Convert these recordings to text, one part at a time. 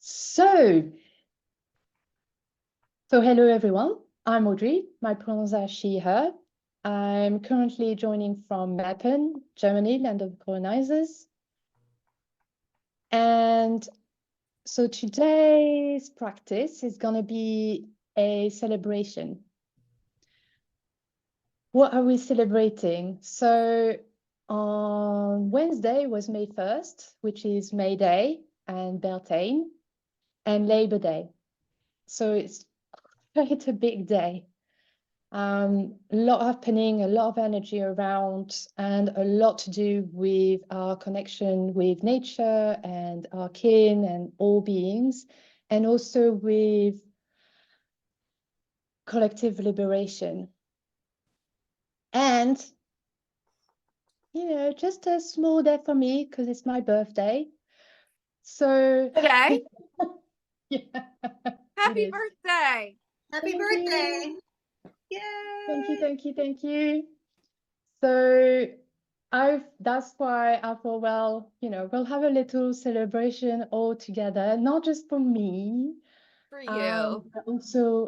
So hello everyone. I'm Audrey. My pronouns are she, her. I'm currently joining from Meppen, Germany, land of colonizers. And so today's practice is going to be a celebration. What are we celebrating? So on Wednesday was May 1st, which is May Day and Beltane, and Labor Day. So it's quite a big day. A lot happening, a lot of energy around, and a lot to do with our connection with nature and our kin and all beings, and also with collective liberation. And, just a small day for me because it's my birthday. So, Okay. yeah, Happy birthday. Happy birthday. Yay. Thank you. So that's why I thought, well, we'll have a little celebration all together, not just for me, For you. but also,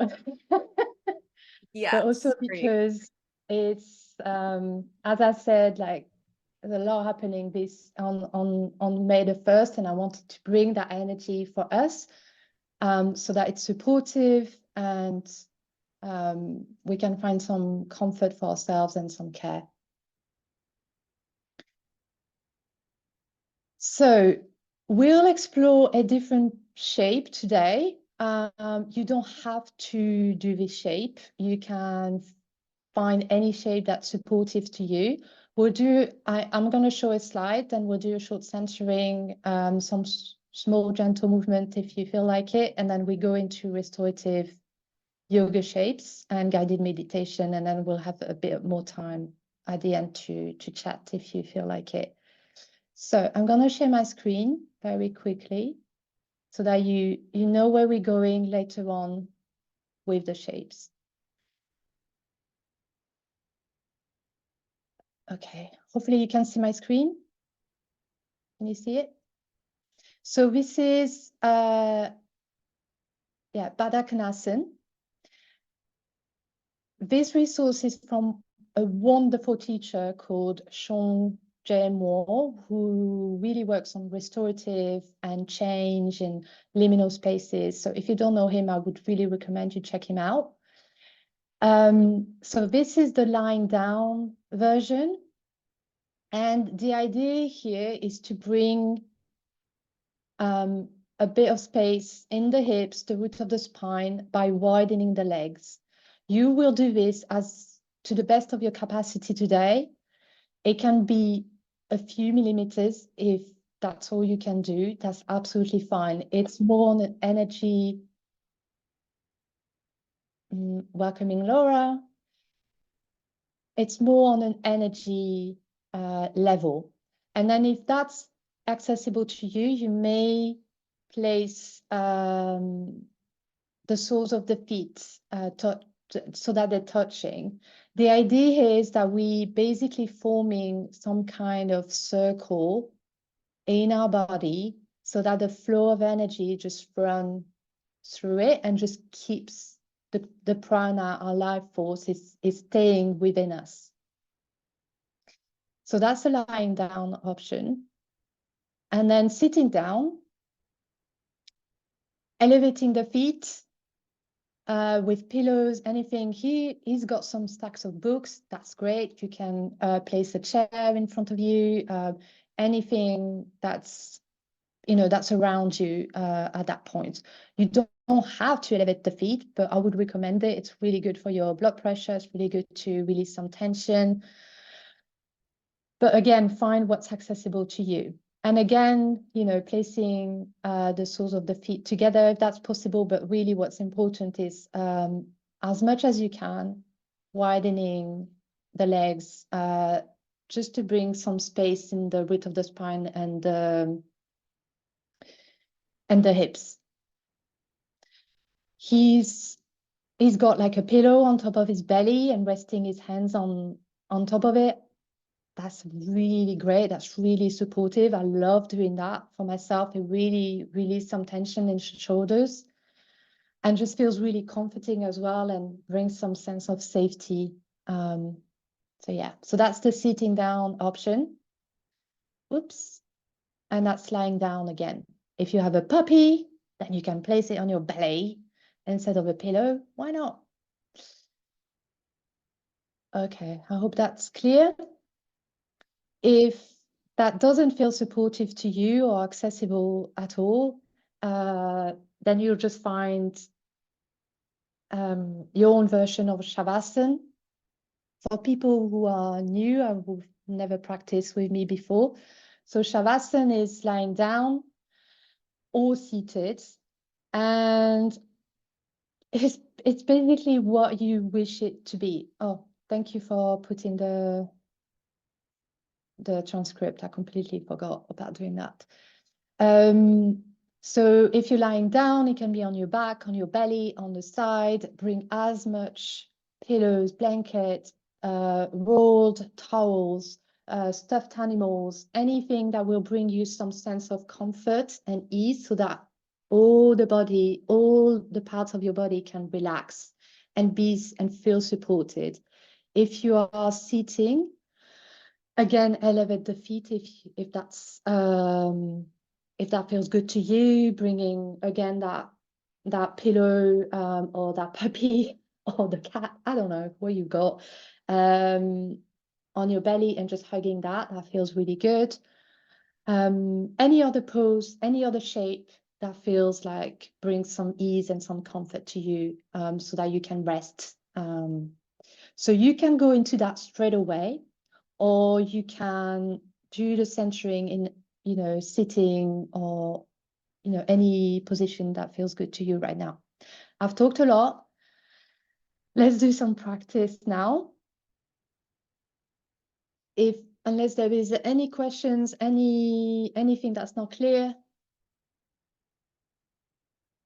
Yeah. but also because it's, as I said, like there's a lot happening this on May the 1st, and I wanted to bring that energy for us, so that it's supportive and we can find some comfort for ourselves and some care. So we'll explore a different shape today. You don't have to do this shape. You can find any shape that's supportive to you. I'm going to show a slide, then we'll do a short centering, some small gentle movement if you feel like it, and then we go into restorative yoga shapes and guided meditation, and then we'll have a bit more time at the end to chat if you feel like it. So I'm going to share my screen very quickly so that you know where we're going later on with the shapes. Okay, hopefully you can see my screen. Can you see it? So this is Baddha Konasana. This resource is from a wonderful teacher called Shawn J Moore, who really works on restorative and change in liminal spaces. So if you don't know him, I would really recommend you check him out. So this is the lying down version. And the idea here is to bring a bit of space in the hips, the root of the spine, by widening the legs. You will do this as to the best of your capacity today. It can be a few millimeters if that's all you can do. That's absolutely fine. It's more on an energy. Welcoming Laura. It's more on an energy level. And then if that's accessible to you, you may place the soles of the feet so that they're touching. The idea is that we basically forming some kind of circle in our body so that the flow of energy just runs through it and just keeps the prana, our life force, is staying within us. So that's the lying down option. And then sitting down, elevating the feet with pillows, anything. He's got some stacks of books. That's great. You can place a chair in front of you, anything that's around you at that point. You don't have to elevate the feet, but I would recommend it. It's really good for your blood pressure. It's really good to release some tension. But again, find what's accessible to you. And again, placing the soles of the feet together if that's possible. But really what's important is as much as you can, widening the legs just to bring some space in the root of the spine and the hips. He's got like a pillow on top of his belly and resting his hands on top of it. that's really great. That's really supportive. I love doing that for myself. It really releases some tension in shoulders and just feels really comforting as well and brings some sense of safety. So yeah, so that's the sitting down option. Oops. And that's lying down again. If you have a puppy, then you can place it on your belly instead of a pillow. Why not? Okay, I hope that's clear. If that doesn't feel supportive to you or accessible at all, then you'll just find your own version of Shavasana. For people who are new and who've never practiced with me before, so Shavasana is lying down or seated, and it's basically what you wish it to be. Oh, thank you for putting the transcript. I completely forgot about doing that. So if you're lying down, it can be on your back, on your belly, on the side. Bring as much pillows, blankets, rolled towels, stuffed animals, anything that will bring you some sense of comfort and ease so that all the body, all the parts of your body can relax and be and feel supported. If you are sitting, again, elevate the feet if that's if that feels good to you. Bringing again that pillow or that puppy or the cat, I don't know what you got, on your belly and just hugging that. That feels really good. Any other pose, any other shape that feels like brings some ease and some comfort to you, so that you can rest. So you can go into that straight away, or you can do the centering in, sitting or, any position that feels good to you right now. I've talked a lot. Let's do some practice now. Unless there is any questions, anything that's not clear,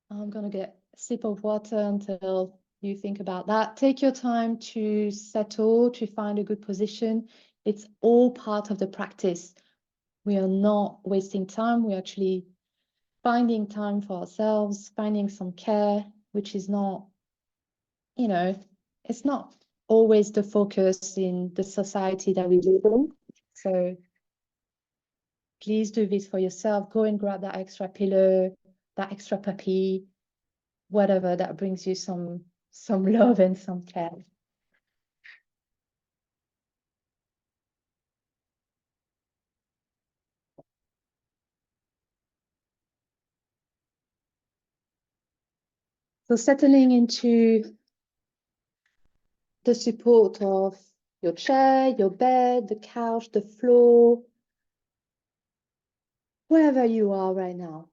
I'm gonna get a sip of water until you think about that. Take your time to settle, to find a good position. It's all part of the practice. We are not wasting time. We're actually finding time for ourselves, finding some care, which is not, it's not always the focus in the society that we live in. So please do this for yourself. Go and grab that extra pillow, that extra puppy, whatever that brings you some love and some care. So settling into the support of your chair, your bed, the couch, the floor, wherever you are right now.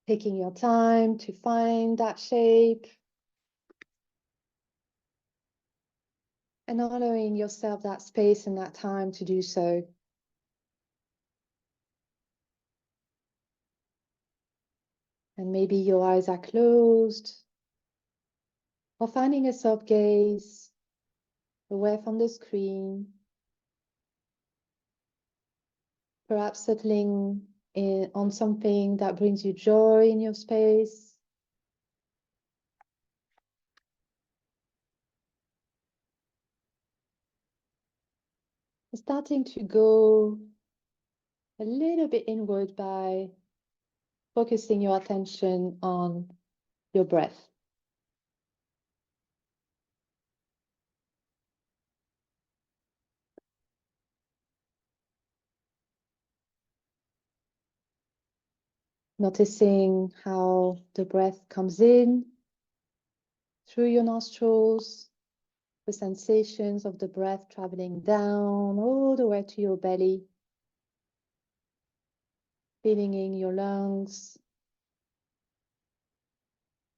Taking your time to find that shape and honoring yourself that space and that time to do so. And maybe your eyes are closed, or finding a soft gaze away from the screen. Perhaps settling on something that brings you joy in your space. Starting to go a little bit inward by focusing your attention on your breath. Noticing how the breath comes in through your nostrils, the sensations of the breath traveling down all the way to your belly, filling in your lungs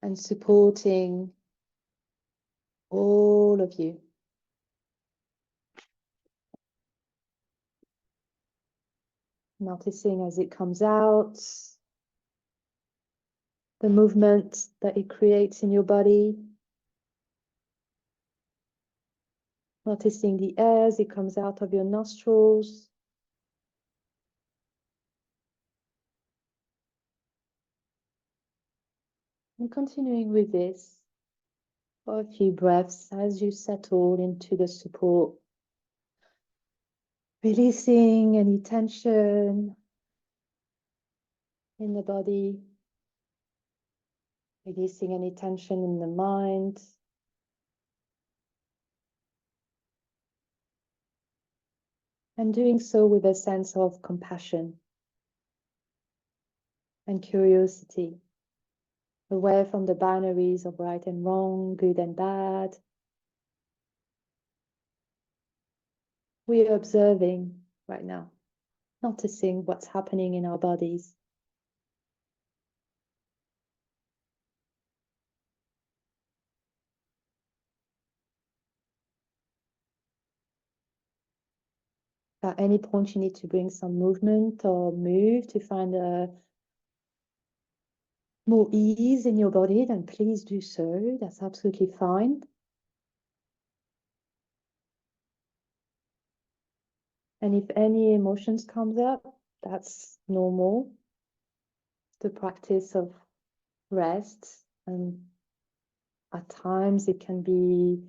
and supporting all of you. Noticing as it comes out, the movement that it creates in your body. Noticing the air as it comes out of your nostrils. And continuing with this for a few breaths as you settle into the support. Releasing any tension in the body. Releasing any tension in the mind. And doing so with a sense of compassion and curiosity, away from the binaries of right and wrong, good and bad. We are observing right now, noticing what's happening in our bodies. At any point you need to bring some movement or move to find more ease in your body, then please do so. That's absolutely fine. And if any emotions comes up, that's normal. The practice of rest, and at times it can be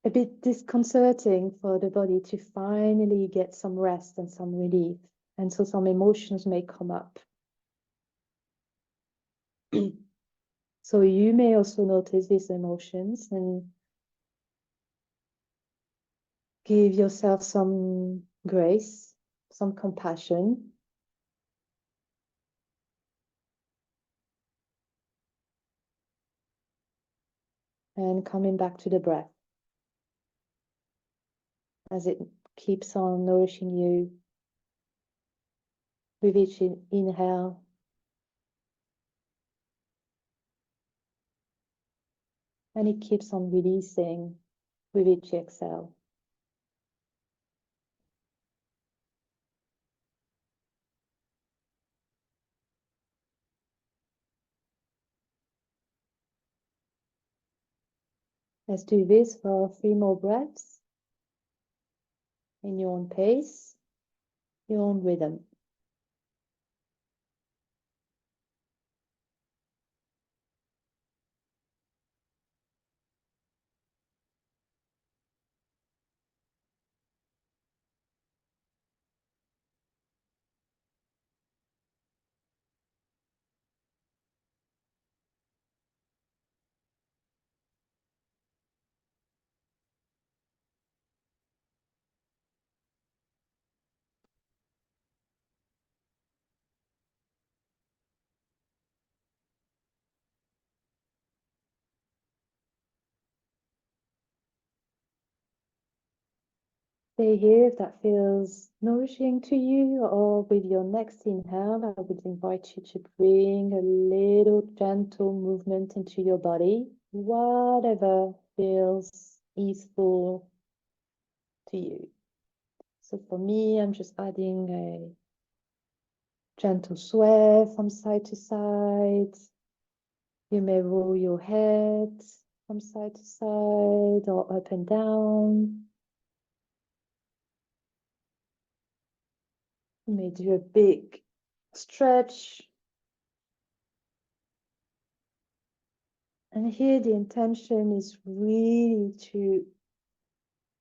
a bit disconcerting for the body to finally get some rest and some relief. And so some emotions may come up. So you may also notice these emotions and give yourself some grace, some compassion. And coming back to the breath as it keeps on nourishing you with each inhale. And it keeps on releasing with each exhale. Let's do this for 3 more breaths in your own pace, your own rhythm. Stay here if that feels nourishing to you, or with your next inhale, I would invite you to bring a little gentle movement into your body, whatever feels easeful to you. So for me, I'm just adding a gentle sway from side to side. You may roll your head from side to side or up and down. You may do a big stretch. And here the intention is really to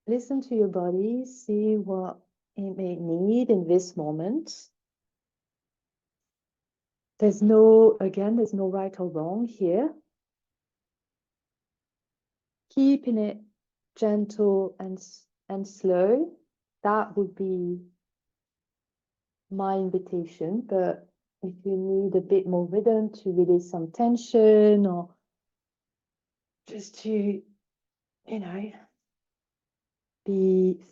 listen to your body, see what it may need in this moment. There's no right or wrong here. Keeping it gentle and slow, that would be my invitation. But if you need a bit more rhythm to release some tension, or just to,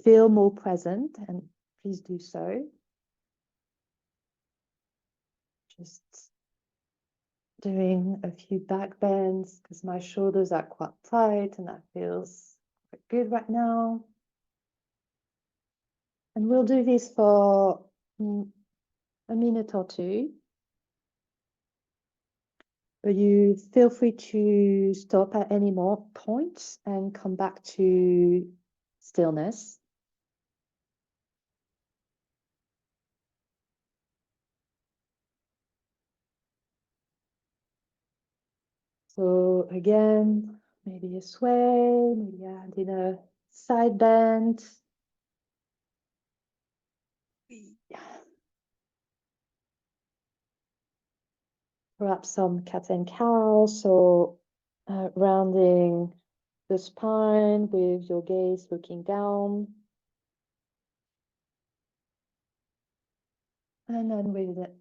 feel more present, and please do so. Just doing a few back bends because my shoulders are quite tight and that feels quite good right now. And we'll do this for a minute or two. But you feel free to stop at any more points and come back to stillness. So again, maybe a sway, maybe add in a side bend. Perhaps some cat and cow, so rounding the spine with your gaze looking down. And then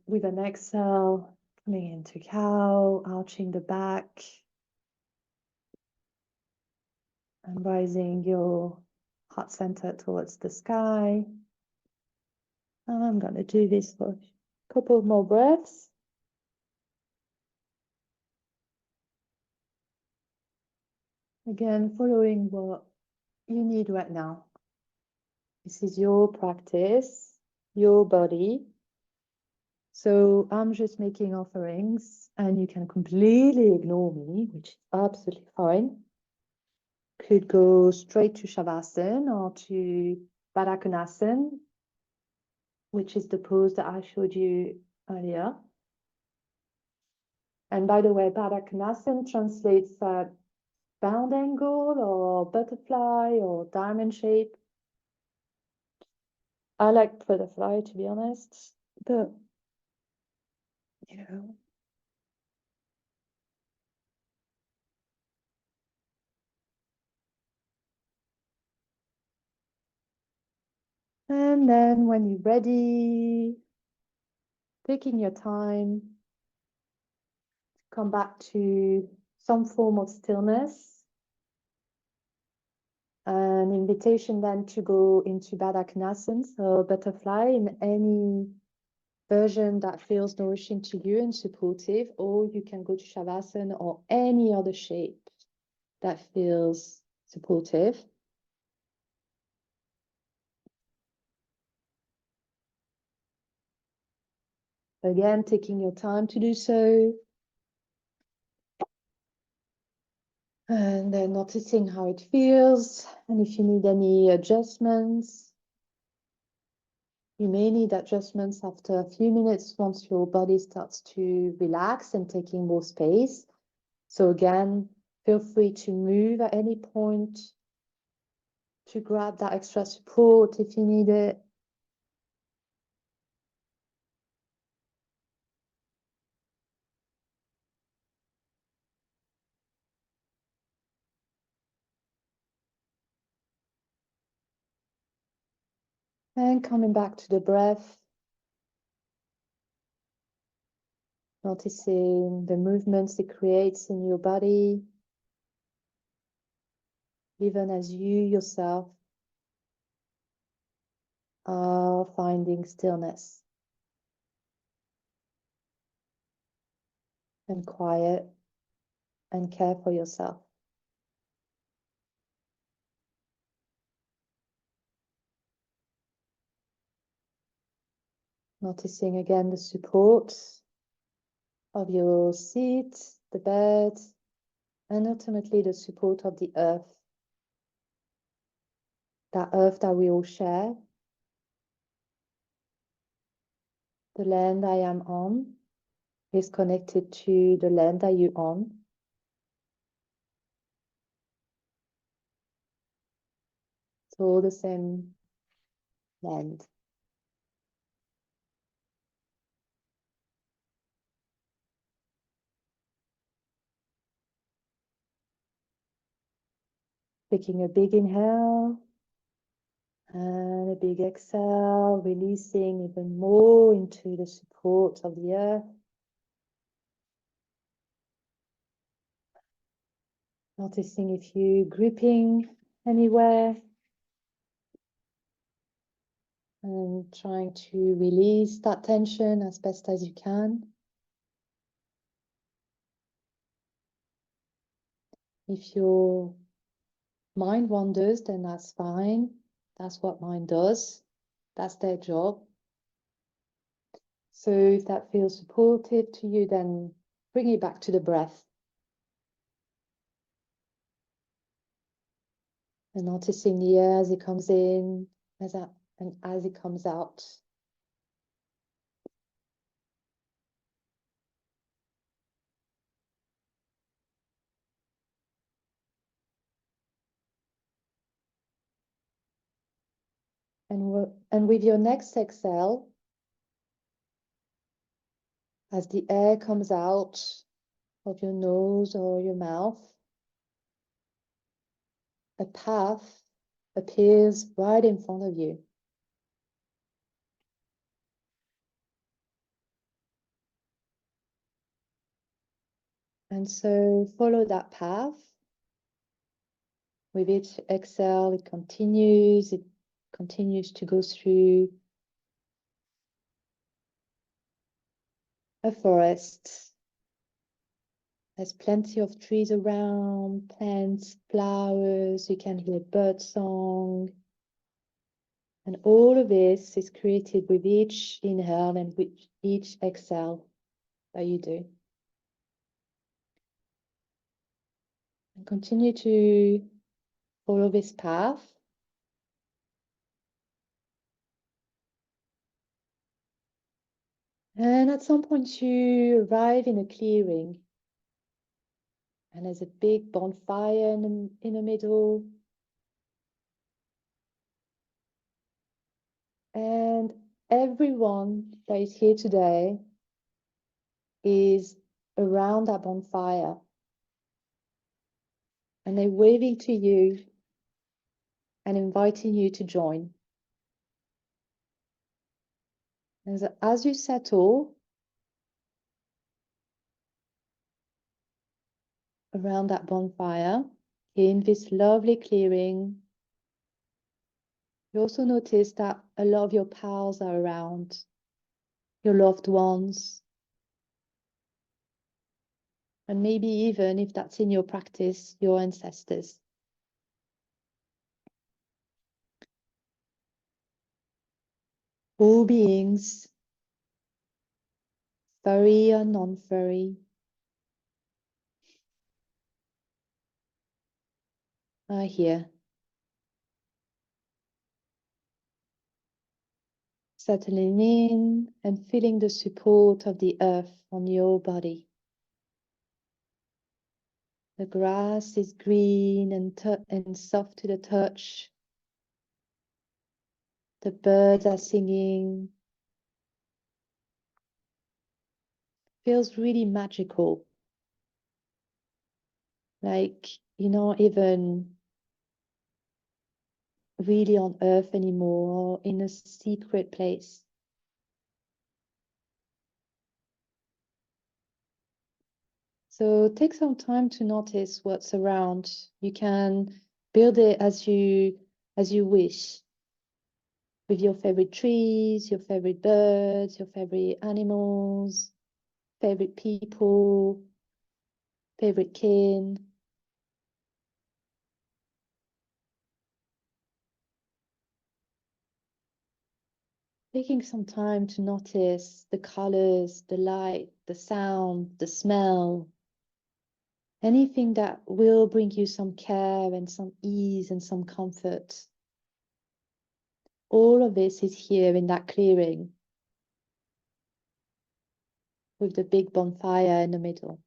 with an exhale, coming into cow, arching the back. And rising your heart center towards the sky. And I'm going to do this for a couple more breaths. Again, following what you need right now. This is your practice, your body. So I'm just making offerings and you can completely ignore me, which is absolutely fine. Could go straight to Shavasana or to Baddha Konasana, which is the pose that I showed you earlier. And by the way, Baddha Konasana translates bound angle or butterfly or diamond shape. I like butterfly, to be honest, but you know. And then when you're ready, taking your time, come back to some form of stillness. An invitation then to go into Baddha Konasana, so butterfly in any version that feels nourishing to you and supportive, or you can go to Shavasana or any other shape that feels supportive. Again, taking your time to do so. And then noticing how it feels. And if you need any adjustments, you may need adjustments after a few minutes once your body starts to relax and taking more space. So again, feel free to move at any point to grab that extra support if you need it. And coming back to the breath, noticing the movements it creates in your body, even as you yourself are finding stillness and quiet and care for yourself. Noticing again the support of your seat, the bed, and ultimately the support of the earth. That earth that we all share. The land I am on is connected to the land that you're on. It's all the same land. Taking a big inhale and a big exhale, releasing even more into the support of the earth. Noticing if you're gripping anywhere and trying to release that tension as best as you can. If your mind wanders, then that's fine. That's what mind does. That's their job. So if that feels supportive to you, then bring it back to the breath. And noticing the air as it comes in, and as it comes out. And with your next exhale, as the air comes out of your nose or your mouth, a path appears right in front of you. And so follow that path. With each exhale, it continues to go through a forest. There's plenty of trees around, plants, flowers, you can hear bird song. And all of this is created with each inhale and with each exhale that you do. And continue to follow this path. And at some point you arrive in a clearing. And there's a big bonfire in the middle. And everyone that is here today is around that bonfire. And they're waving to you and inviting you to join. And so as you settle around that bonfire, in this lovely clearing, you also notice that a lot of your pals are around, your loved ones, and maybe even, if that's in your practice, your ancestors. All beings, furry or non-furry, are here. Settling in and feeling the support of the earth on your body. The grass is green and soft to the touch. The birds are singing. Feels really magical. Like you're not even really on earth anymore, in a secret place. So take some time to notice what's around. You can build it as you wish, with your favorite trees, your favorite birds, your favorite animals, favorite people, favorite kin. Taking some time to notice the colors, the light, the sound, the smell, anything that will bring you some care and some ease and some comfort. All of this is here in that clearing with the big bonfire in the middle.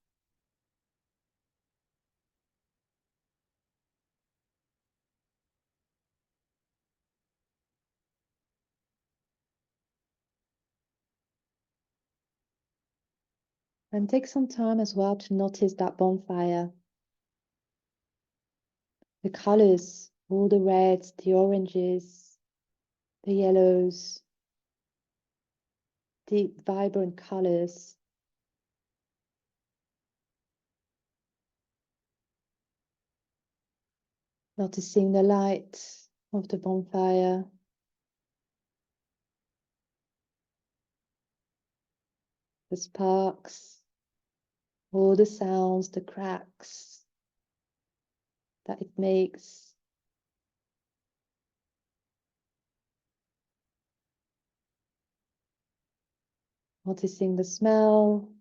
And take some time as well to notice that bonfire. The colors, all the reds, the oranges, the yellows, deep, vibrant colors. Noticing the light of the bonfire. The sparks, all the sounds, the cracks that it makes. Noticing the smell,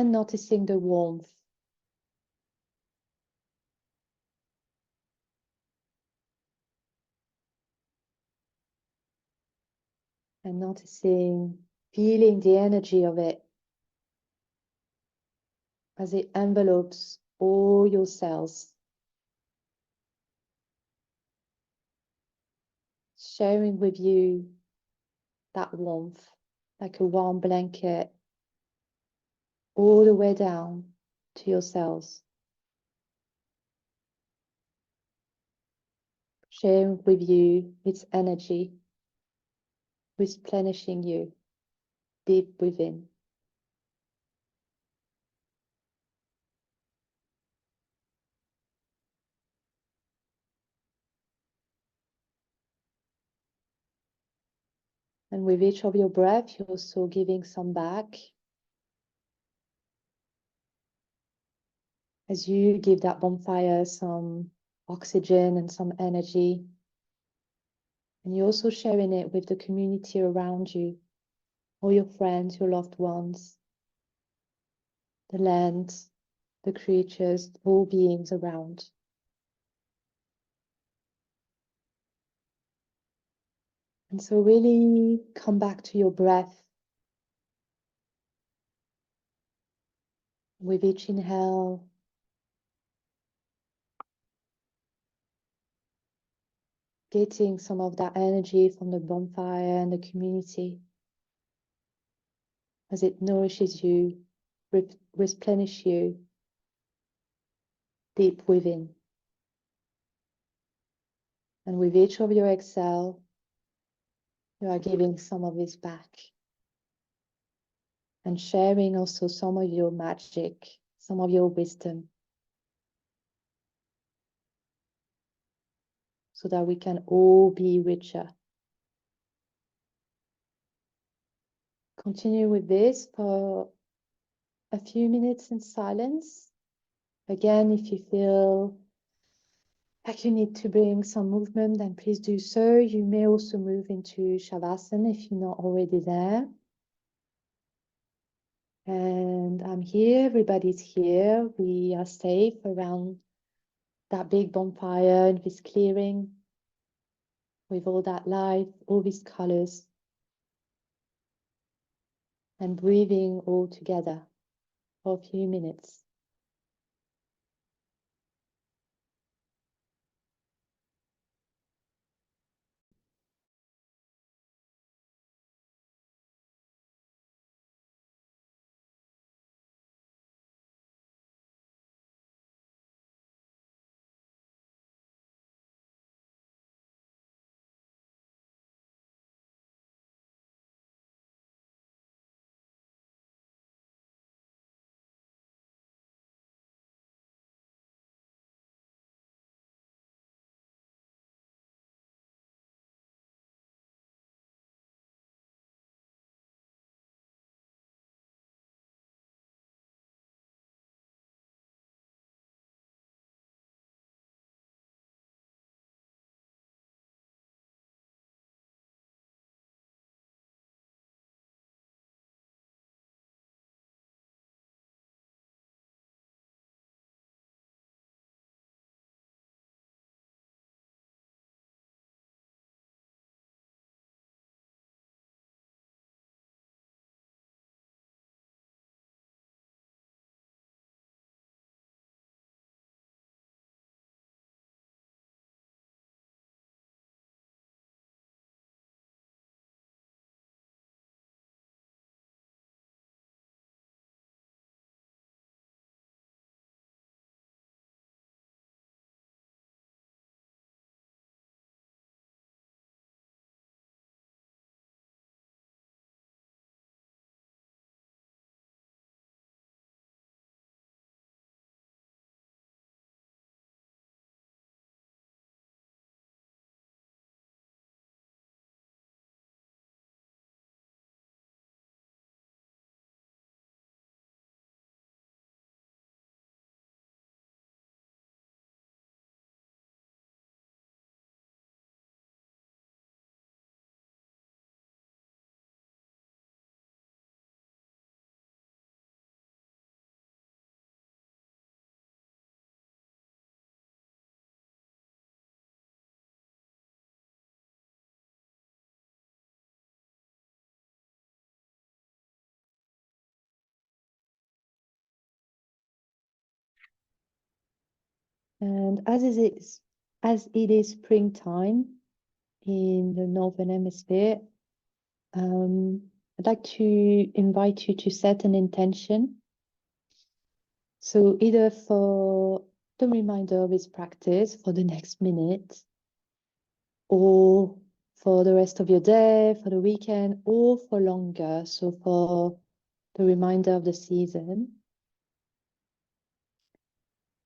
again, noticing the warmth. And noticing, feeling the energy of it as it envelopes all your cells. Sharing with you that warmth, like a warm blanket, all the way down to your cells. Sharing with you its energy, replenishing you deep within. And with each of your breath, you're also giving some back. As you give that bonfire some oxygen and some energy. And you're also sharing it with the community around you, all your friends, your loved ones, the land, the creatures, all beings around. And so really come back to your breath. With each inhale, getting some of that energy from the bonfire and the community as it nourishes you, replenishes you deep within. And with each of your exhale, you are giving some of this back and sharing also some of your magic, some of your wisdom, so that we can all be richer. Continue with this for a few minutes in silence. Again, if you feel like you need to bring some movement, then please do so. You may also move into Shavasana if you're not already there. And I'm here, everybody's here. We are safe around that big bonfire in this clearing with all that light, all these colors, and breathing all together for a few minutes. And as it is springtime in the Northern Hemisphere, I'd like to invite you to set an intention. So either for the reminder of this practice for the next minute, or for the rest of your day, for the weekend, or for longer, so for the reminder of the season.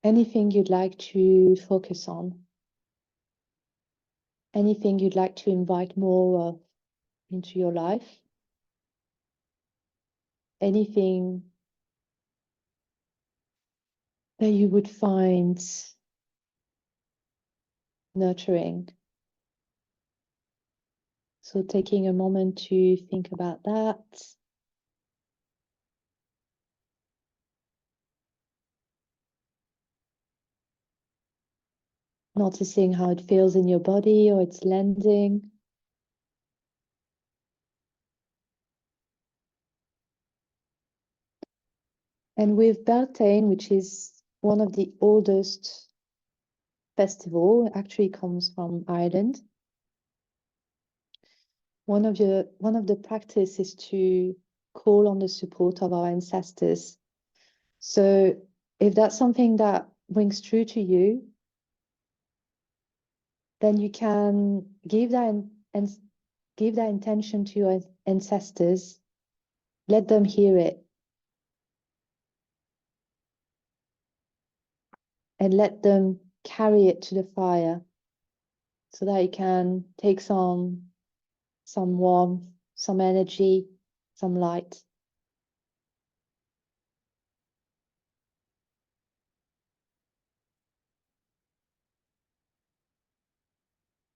Anything you'd like to focus on, anything you'd like to invite more of into your life, anything that you would find nurturing. So taking a moment to think about that. Noticing how it feels in your body or it's landing. And with Beltane, which is one of the oldest festival, actually comes from Ireland. One of the practice is to call on the support of our ancestors. So if that's something that rings true to you, then you can give that intention to your ancestors. Let them hear it. And let them carry it to the fire so that it can take some warmth, some energy, some light.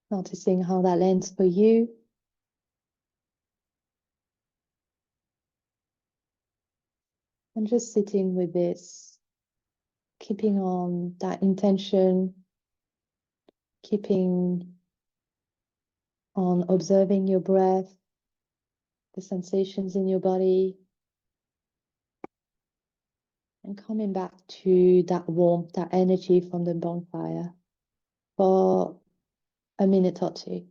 Noticing how that lands for you. And just sitting with this, keeping on that intention, keeping on observing your breath, the sensations in your body, and coming back to that warmth, that energy from the bonfire for a minute or two.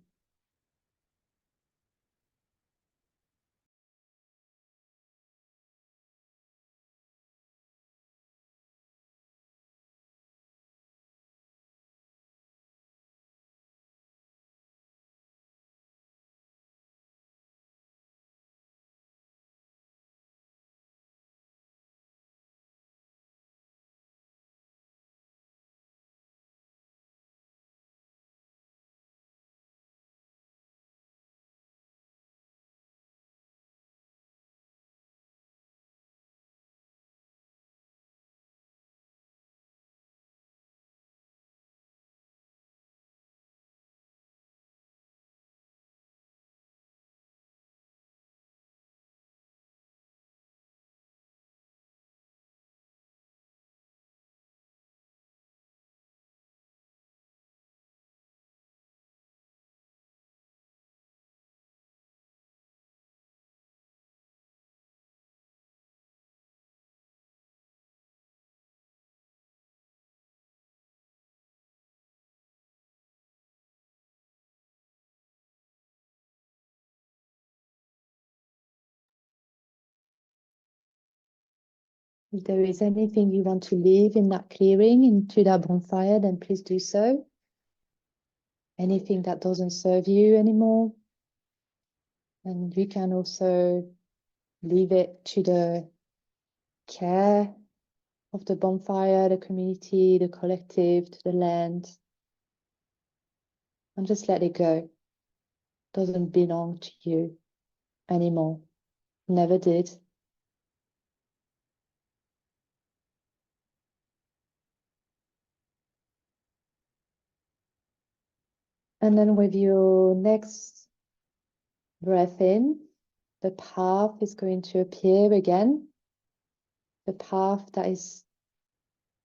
If there is anything you want to leave in that clearing, into that bonfire, then please do so. Anything that doesn't serve you anymore. And you can also leave it to the care of the bonfire, the community, the collective, to the land. And just let it go. It doesn't belong to you anymore. Never did. And then with your next breath in, the path is going to appear again. The path that is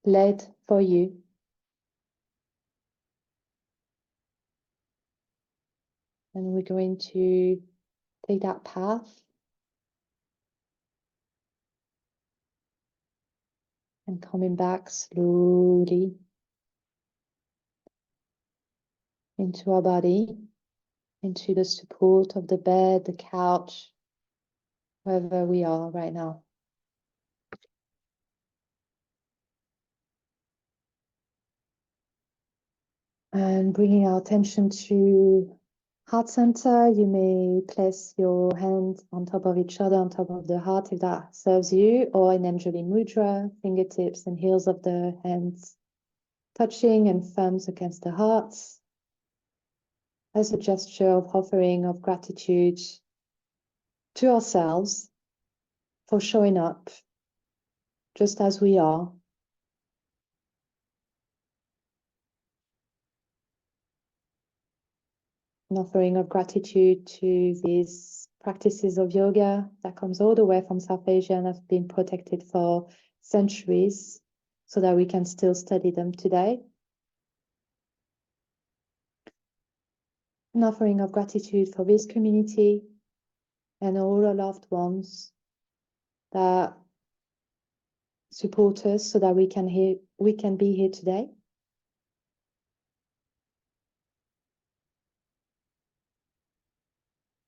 led for you. And we're going to take that path and coming back slowly into our body, into the support of the bed, the couch, wherever we are right now. And bringing our attention to heart center, you may place your hands on top of each other, on top of the heart, if that serves you, or in Anjali Mudra, fingertips and heels of the hands touching and thumbs against the heart, as a gesture of offering of gratitude to ourselves for showing up just as we are. An offering of gratitude to these practices of yoga that comes all the way from South Asia and have been protected for centuries so that we can still study them today. An offering of gratitude for this community and all our loved ones that support us so that we can be here today.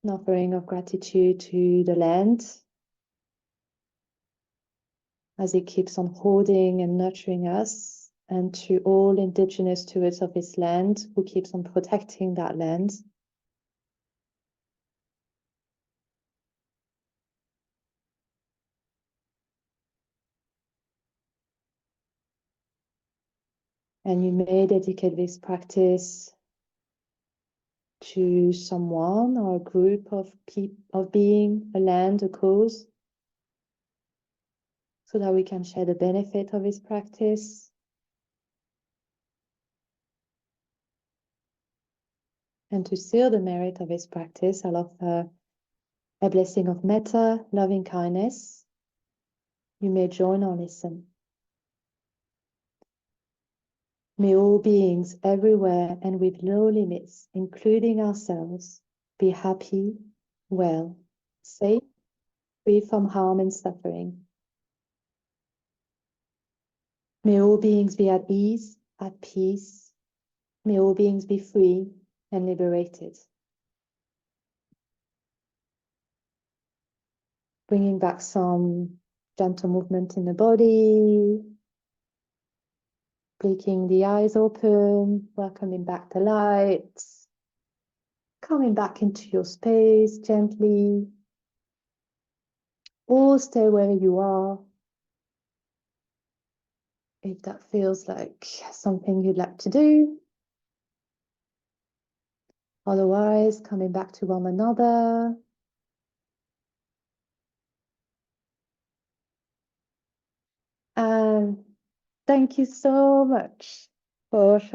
An offering of gratitude to the land as it keeps on holding and nurturing us, and to all indigenous stewards of this land who keeps on protecting that land. And you may dedicate this practice to someone or a group of people, of being, a land, a cause, so that we can share the benefit of this practice. And to seal the merit of this practice, I'll offer a blessing of metta, loving kindness. You may join or listen. May all beings everywhere and with no limits, including ourselves, be happy, well, safe, free from harm and suffering. May all beings be at ease, at peace. May all beings be free and liberated. Bringing back some gentle movement in the body. Blinking the eyes open, welcoming back the light. Coming back into your space gently. Or stay where you are, if that feels like something you'd like to do. Otherwise, coming back to one another. And thank you so much for showing